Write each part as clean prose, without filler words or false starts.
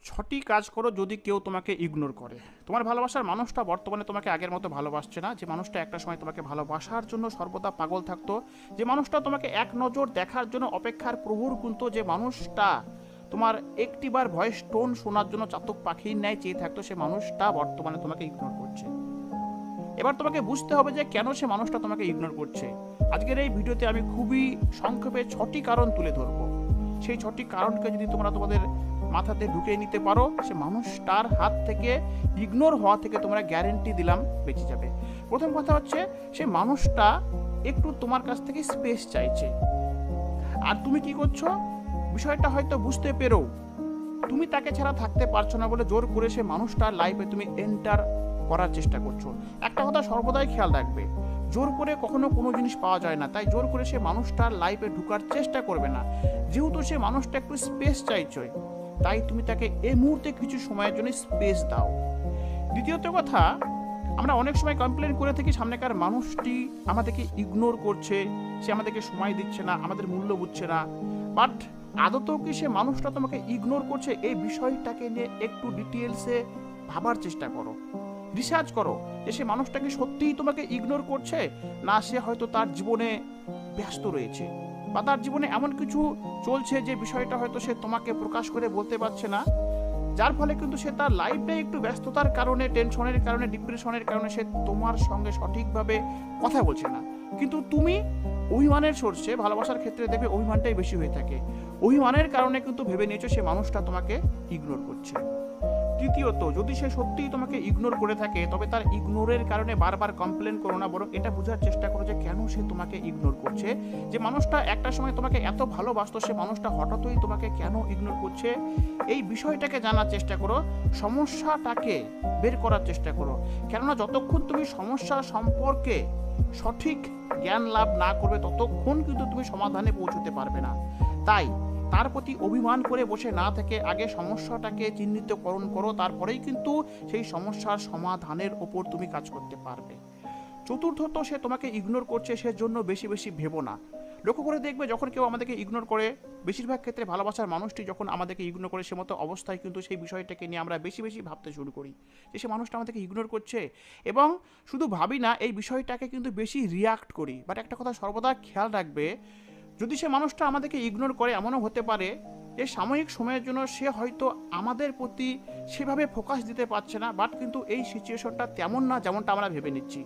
6টি কাজ করো যদি কেউ তোমাকে ইগনোর করে। তোমার ভালোবাসার মানুষটা বর্তমানে তোমাকে আগের মতো ভালোবাসছে না। যে মানুষটা একটা সময় তোমাকে ভালোবাসার জন্য সর্বদা পাগল থাকতো, যে মানুষটা তোমাকে এক নজর দেখার জন্য অপেক্ষার প্রহর গুনতো, যে মানুষটা তোমার একটিবার ভয়েস টোন শোনার জন্য চাতক পাখির ন্যায় চেয়ে থাকতো, সে মানুষটা বর্তমানে তোমাকে ইগনোর করছে। এবার তোমাকে বুঝতে হবে যে কেন সে মানুষটা তোমাকে ইগনোর করছে। আজকের এই ভিডিওতে আমি খুবই সংক্ষেপে 6টি কারণ তুলে ধরবো। সেই 6টি কারণকে যদি তোমরা তোমাদের মাথাতে ঢুকিয়ে নিতে পারো, সে মানুষটার হাত থেকে ইগনোর হওয়া থেকে তোমরা গ্যারেন্টি দিলাম বেঁচে যাবে। প্রথম কথা হচ্ছে, সে মানুষটা একটু তোমার কাছ থেকে স্পেস চাইছে, আর তুমি কি করছো বিষয়টা হয়তো বুঝতে পেরো তুমি তাকে ছাড়া থাকতে পারছো না বলে জোর করে সে মানুষটার লাইফে তুমি এন্টার করার চেষ্টা করছো। একটা কথা সর্বদাই খেয়াল রাখবে, জোর করে কখনো কোনো জিনিস পাওয়া যায় না, তাই জোর করে সে মানুষটার লাইফে ঢুকার চেষ্টা করবে না। যেহেতু সে মানুষটা একটু স্পেস চাইছে, তাই তুমি তাকে এই মুহূর্তে কিছু সময়ের জন্য স্পেস দাও। দ্বিতীয়ত কথা, আমরা অনেক সময় কমপ্লেন করে থাকি সামনেকার মানুষটি আমাদেরকে ইগনোর করছে, সে আমাদেরকে সময় দিচ্ছে না, আমাদের মূল্য বুঝছে না। বাট আদতেও কি সে মানুষটা তোমাকে ইগনোর করছে? এই বিষয়টাকে নিয়ে একটু ডিটেলসে ভাবার চেষ্টা করো, রিসার্চ করো যে সে মানুষটাকে সত্যিই তোমাকে ইগনোর করছে, না সে হয়তো তার জীবনে ব্যস্ত রয়েছে, বা তার জীবনে এমন কিছু চলছে যে বিষয়টা হয়তো সে তোমাকে প্রকাশ করে বলতে পারছে না, যার ফলে কিন্তু সে তার লাইফে একটু ব্যস্ততার কারণে, টেনশনের কারণে, ডিপ্রেশনের কারণে সে তোমার সঙ্গে সঠিকভাবে কথা বলছে না। কিন্তু তুমি অভিমানের সোর্সে, ভালোবাসার ক্ষেত্রে দেখবে অভিমানটাই বেশি হয়ে থাকে, অভিমানের কারণে কিন্তু ভেবে নিয়েছো সে মানুষটা তোমাকে ইগনোর করছে। তৃতীয়ত, যদি সে সত্যিই তোমাকে ইগনোর করে থাকে, তবে তার ইগনোরের কারণে বারবার কমপ্লেন করো না, বরং এটা বোঝার চেষ্টা করো যে কেন সে তোমাকে ইগনোর করছে। যে মানুষটা একটা সময় তোমাকে এত ভালোবাসতো, সে মানুষটা হঠাৎই তোমাকে কেন ইগনোর করছে, এই বিষয়টাকে জানার চেষ্টা করো, সমস্যাটাকে বের করার চেষ্টা করো। কেননা যতক্ষণ তুমি সমস্যা সম্পর্কে সঠিক জ্ঞান লাভ না করবে, ততক্ষণ কিন্তু তুমি সমাধানে পৌঁছতে পারবে না। তাই তার প্রতি অভিমান করে বসে না থেকে আগে সমস্যাটাকে চিহ্নিতকরণ করো, তারপরেই কিন্তু সেই সমস্যার সমাধানের ওপর তুমি কাজ করতে পারবে। চতুর্থত, সে তোমাকে ইগনোর করছে সেজন্য বেশি বেশি ভেবো না। লক্ষ্য করে দেখবে, যখন কেউ আমাদেরকে ইগনোর করে, বেশিরভাগ ক্ষেত্রে ভালোবাসার মানুষটি যখন আমাদেরকে ইগনোর করে, সে মতো অবস্থায় কিন্তু সেই বিষয়টাকে নিয়ে আমরা বেশি বেশি ভাবতে শুরু করি যে সে মানুষটা আমাদেরকে ইগনোর করছে, এবং শুধু ভাবি না, এই বিষয়টাকে কিন্তু বেশি রিয়াক্ট করি। বাট একটা কথা সর্বদা খেয়াল রাখবে, যদি সে মানুষটা আমাদেরকে ইগনোর করে, এমনও হতে পারে যে সাময়িক সময়ের জন্য সে হয়তো আমাদের প্রতি সেভাবে ফোকাস দিতে পারছে না, বাট কিন্তু এই সিচুয়েশনটা তেমন না যেমনটা আমরা ভেবে নিচ্ছি।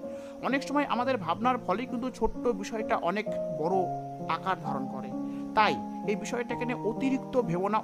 অনেক সময় আমাদের ভাবনার ফলেই কিন্তু ছোট্ট বিষয়টা অনেক বড় আকার ধারণ করে। তাই এই বিষয়টাকে নিয়ে অতিরিক্ত ভেবো না।